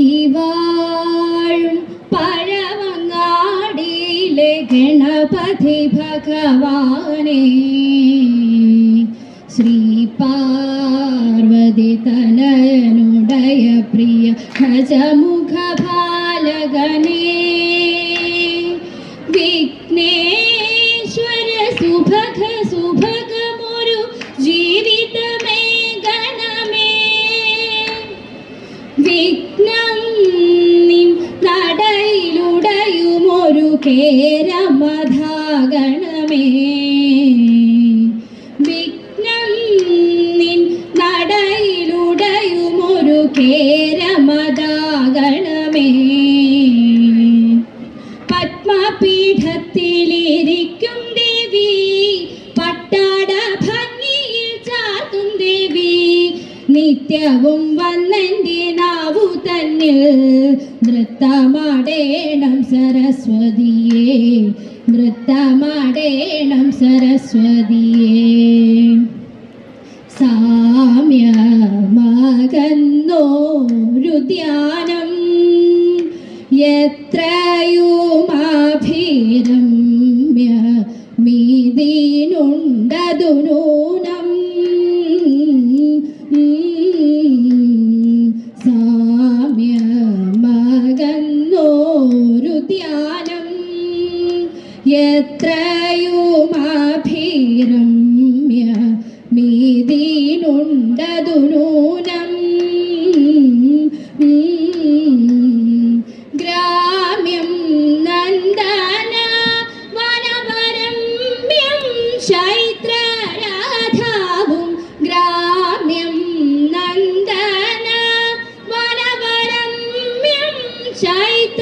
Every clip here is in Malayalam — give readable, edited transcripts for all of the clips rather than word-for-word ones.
ശ്രീവാഴും പഴവങ്ങാടിയിലെ ഗണപതി ഭഗവാനേ, ശ്രീ പാർവതി തനയനുടയ പ്രിയ ഗജമുഖ ബാലകനേ, വിഘ്നേശ്വര സുഭഗ സുഭഗമൊരു ജീവിതമേ ഗണമേ, വിഘ്നം നിൻ നടയിലുടയുമൊരു കേരമധാഗണമേ, വിഘ്നം നിൻ നടയിലുടയുമൊരു കേരമധാഗണമേ, പത്മപീഠത്തിലിരിക്കും ദേവി, പട്ടാട ഭംഗിയിൽ ചാർത്തും ദേവി, നിത്യവും വന്നെൻ്റെ നാവു തന്നിൽ നൃത്തമാടേണം സരസ്വതിയേ, നൃത്തമാടേണം സരസ്വതിയേ. സാമ്യമകന്നോരു ധ്യാനം എത്രയുമഭിരമ്യ മീതിനുണ്ടതു നൂനം, സാമ്യമകന്നോരു ധ്യാനം എത്രയുമഭിരമ്യ മീതിനുണ്ടതു നൂനം, ഗ്രാമ്യം നന്ദന വനവരമ്യം ശൈത്രരാധാവും, ഗ്രാമ്യം നന്ദന വനവരമ്യം ശൈത്രരാധാവും,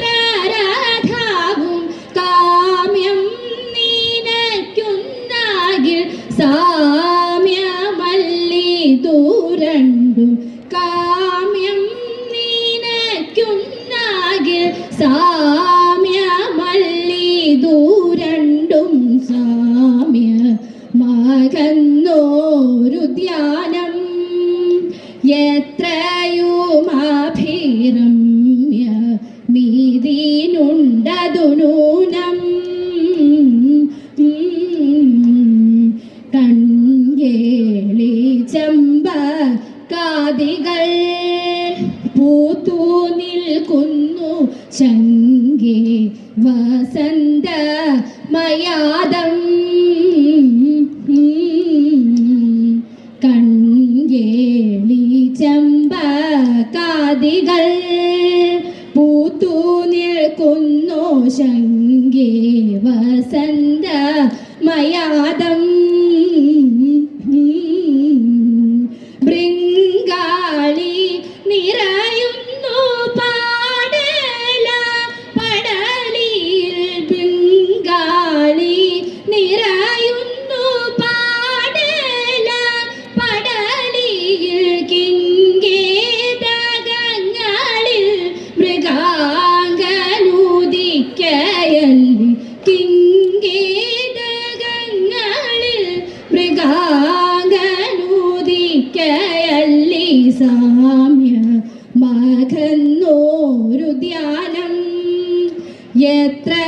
കാമ്യം നീനയ്ക്കുന്നാകിൽ സാമ്യമല്ലിതു രണ്ടും, കാമ്യം നീനയ്ക്കുന്നാകിൽ സാമ്യമല്ലിതു രണ്ടും, സാമ്യമകന്നോരു ധ്യാനം എത്രയുമഭിരമ്യ മീതിനുണ്ടതു നൂനം, കൺകേളി ചെമ്പകാദികൾ പൂത്തു നിൽക്കുന്നു ശങ്കേ വസന്ത മയാദം, കൺകേളി ചെമ്പകാദികൾ പൂത്തു നിൽക്കുന്നു ശങ്കേ വസന്ത മയാദം, ബൃങ്കാളി നിറയുന്നു പാടല പടലിൽ, ബൃങ്കാളി നിറയുന്നു പാടല പടലിൽ, കിങ്കേതകങ്ങളിൽ മൃഗാംഗനുദിക്കയല്ലി, കിങ്കേതകങ്ങളിൽ മൃഗാംഗനുദിക്കയല്ലി, സാമ്യമകന്നോരു ധ്യാനം എത്രയുമഭിരമ്യ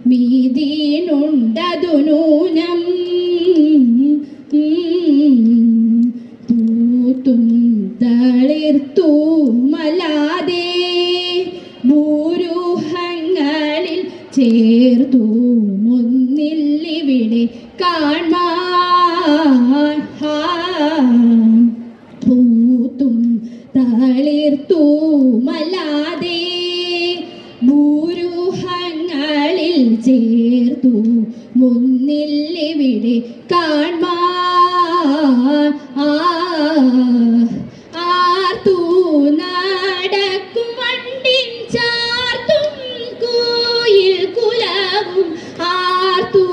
മീതിനുണ്ടതു നൂനം, പൂത്തും തളിർത്തുമല്ലാതെ ഭൂരൂഹങ്ങളിൽ ചേർത്തു ഒന്നില്ലിവിടെ കാൺമാൻ, പൂത്തും തളിർത്തുമല്ലാതെ ഭൂരൂഹങ്ങളിൽ ചേർത്തു ഒന്നില്ലിവിടെ കാൺമാൻ, ആർത്തു നടക്കും വണ്ടിൻ ചാർത്തും കുയിൽ കുലവും, ആർത്തു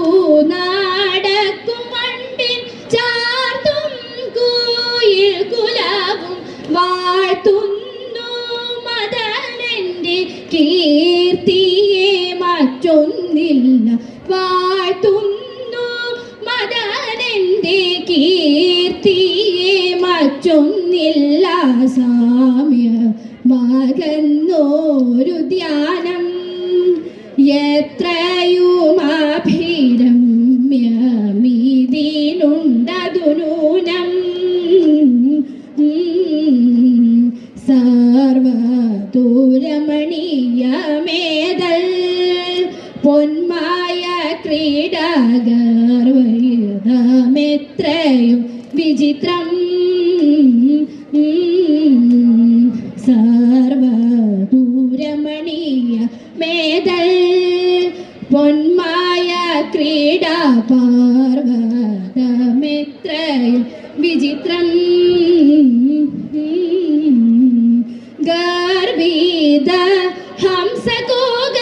നടക്കും വണ്ടിൻ ചാർത്തും കുയിൽ കുലവും, വാഴ്ത്തുന്നു മദനന്റെ കീർത്തിയെ മറ്റൊന്നില്ല, വാഴ്ത്തുന്നു മറ്റൊന്നില്ല സാമ്യമാകുന്നോരു ധ്യാനം എത്രയുമഭിരമ്യമീതിനുണ്ടതു നൂനം സർവതോരമണീയമേതൽ പൊന്മായ ക്രീഡാഗർവയുധമെത്രയും വിചിത്രം സർവദൂരമണീയമേതൽ പൊന്മായ ക്രീഡാപാർവതമെത്രയും വിചിത്രം ഗർഭീത ഹംസകോക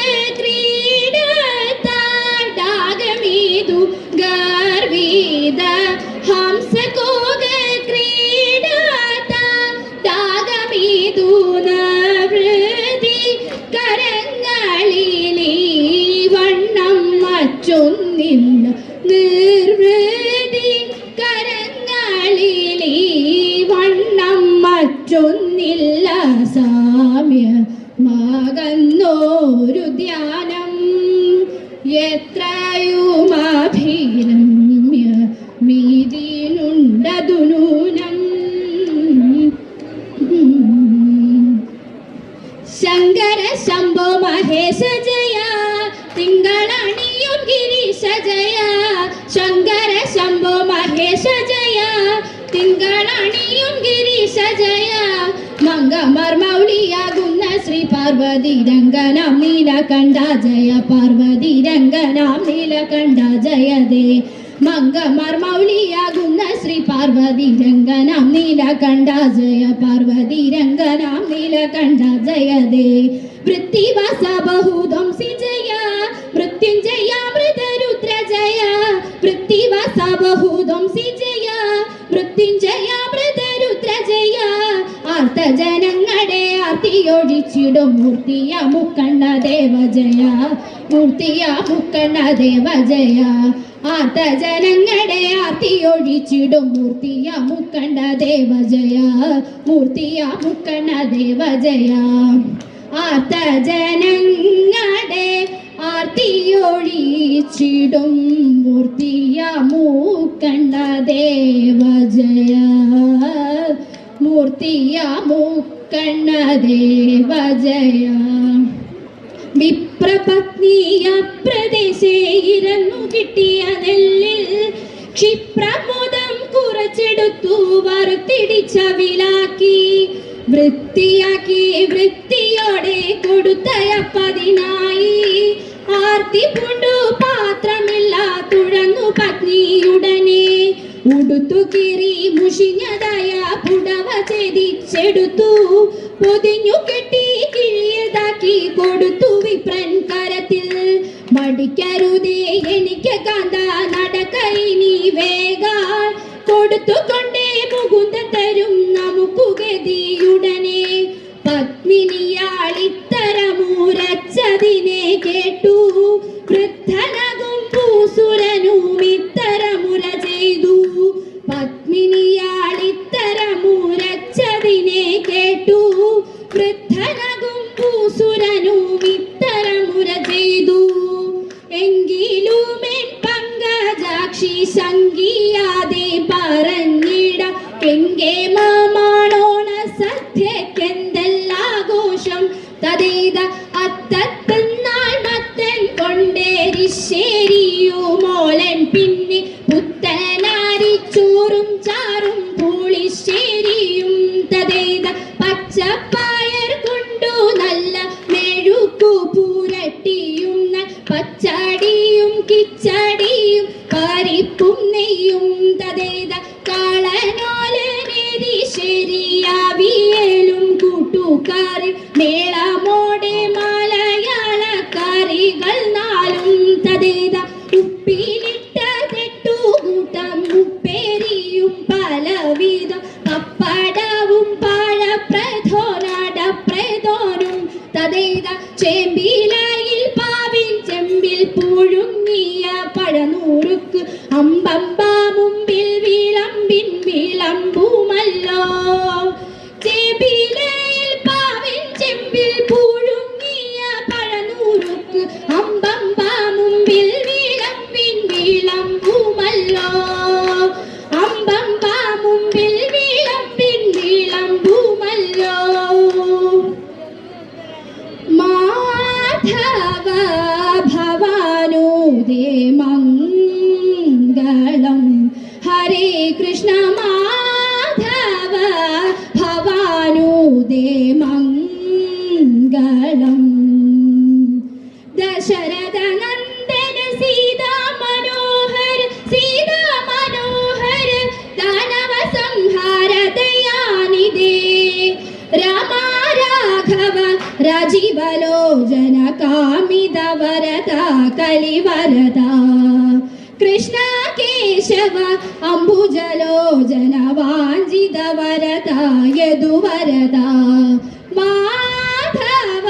ക്രീഡാഗമീതു ഗർഭീത ഹംസകോക ക്രീഡാഗമീതു നവൃതി കരങ്ങളിലീ വണ്ണം മറ്റൊന്നില്ല നിർവൃതി കരങ്ങളിലീ വണ്ണം മറ്റൊന്നില്ല സാമ്യമാകുന്നോരു ധ്യാനം എത്രയുമഭിരമ്യമീതിനുണ്ടതു നൂനം ശങ്കര ശംഭോ മഹേശ ജയ തിങ്കളണിയും ഗിരീശ ജയ ശങ്കര ശംഭോ മഹേശ ജയ തിങ്കളണിയും ഗിരീശ ജയ മംഗമർമൗലിയാകുന്ന ശ്രീ പാർവതി രംഗനാം നീലകണ്ഠ ജയ പാർവതി രംഗനാം നീലകണ്ഠ ജയദേ മംഗമർമൗലിയാകുന്ന ശ്രീ പാർവതി രംഗനാം നീലകണ്ഠ ജയ പാർവതി രംഗനാം നീലകണ്ഠ ജയദേ വൃത്തിവാസ ബഹുധംസി ജയ മൃത്യുഞ്ജയ മൃതരുദ്ര ജയ വൃത്തിവാസ ബഹുധംസി ജയ മൃത്യുഞ്ജയ മൃതരുദ്ര ജയ ആർത്തജനങ്ങളെ ആർത്തിയൊഴിച്ചിടും മൂർത്തിയ മുക്കണ്ണ ദേവ ജയ മൂർത്തിയ മുക്കണ്ണ ദേവ ജയ ആർത്തജനങ്ങളെ ആർത്തിയൊഴിച്ചിടും മൂർത്തിയ മുക്കണ്ണ ദേവ ജയ മൂർത്തിയ മുക്കണ്ണ ദേവ ജയ ആർത്തജനങ്ങളെ ആർത്തിയൊഴിച്ചിടും മൂർത്തിയ മൂക്കണ്ണ ദേവ ജയ മൂർത്തിയ മൂക്കണ്ണ ദേവ ജയ വിപ്രപത്നിയ പ്രദേശേ ഇരന്നു കിട്ടിയ നെല്ലിൽ ക്ഷിപ്രമോദം കുറച്ചെടുത്തു വറുത്തിടിച്ചവിലാക്കി വൃത്തിയാക്കി വൃത്തിയോടെ കൊടുത്തയപ്പതിനായി ആർത്തി പൂണ്ടു പാത്രമില്ല തുഴന്നു പത്നിയുടനെ ഉടുത്തു കീറി മുഷിഞ്ഞതായ പുടവ ചെതിച്ചെടുത്തു പൊതിഞ്ഞു കെട്ടി കിഴിയതാക്കി കൊടുത്തു വിപ്രൻ കരത്തിൽ മടിക്കരുതേ എനിക്ക് കാന്ത നടക്കൈനി വേഗാൽ കൊടുത്തുകൊണ്ടേ മുകുന്ദൻ തരും നമുക്കു ഗതിയുടനെ പത്മിനിയാളിത്തരമുരച്ചതിനെ കേട്ടു വൃദ്ധനകും പൂസുരനും ഇത്തരമുര ചെയ്തു പത്മിനിയാളിത്തരമുരച്ചതിനെ കേട്ടു വൃദ്ധനകും പൂസുരനും ഇത്തരമുര ചെയ്തു എങ്കിലുമെൻ പങ്കജാക്ഷി ശങ്കിയാതെ പറഞ്ഞിട എങ്കേ മാമാണോണ സദ്യക്കെന്തെല്ലാഘോഷം തതേത അത്തത്തന്നാൾ മത്തൻ കൊണ്ടേരിശ്ശേരിയുമോലൻ പിന്നെ പുത്തനാരിച്ചോറും ചാറും പുളിശ്ശേരിയും തതേത പച്ചപ്പയർ കൊണ്ടു നല്ല മെഴുക്കു പുരട്ടിയും പച്ചടിയും കിച്ചടിയും പരിപ്പും നെയ്യും തതേത കാളനോലനെരിശ്ശേരിയാവിയലും കൂട്ടുകാരി മേളമോടെ മലയാളക്കാരികൾ നാലും തതേത ഉപ്പിലിട്ട തെട്ടുകൂട്ടം ഉപ്പേരിയും പലവിധം പപ്പടവും പഴപ്രഥോനടപ്രഥോനും തതേത ചേമ്പിലയിൽ പാവിൻ ചെമ്പിൽ പുഴുങ്ങിയ പഴനൂറുക്ക് അമ്പമ്പ മുമ്പിൽ വിളമ്പിൻ വിളമ്പുമല്ലോ. ചേമ്പിലയിൽ പാവിൻ ചെമ്പിൽ പുഴുങ്ങിയ പഴനൂറുക്ക് അമ്പമ്പ മുമ്പിൽ വിളമ്പിൻ വിളമ്പുമല്ലോ. അമ്പമ്പ മുമ്പിൽ വിളമ്പിൻ വിളമ്പുമല്ലോ. മാധവ ഭവാനുദേ മംഗളം. ഹരേ കൃഷ്ണ മാധവ ഭവാനുദേ മംഗളം. ദശരഥ നന്ദന സീതാ മനോഹര സീതാ മനോഹര ദാനവ സംഹാര ദയാനിധേ. രാമ രാഘവ രാജീവലോചന കാമിത വരദ കലിവരദ. കൃഷ്ണ കേശവ അംബുജലോചന വാഞ്ചിത വരദ യദുവരദ. മാധവ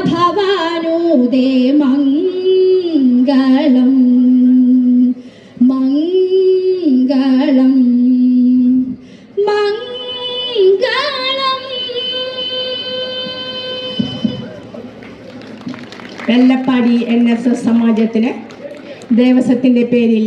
ഭവാനുദേ മംഗളം മംഗളം മംഗളം. വെള്ളപ്പാടി NSS സമാജത്തിന് ദേവസ്വത്തിൻ്റെ പേരിൽ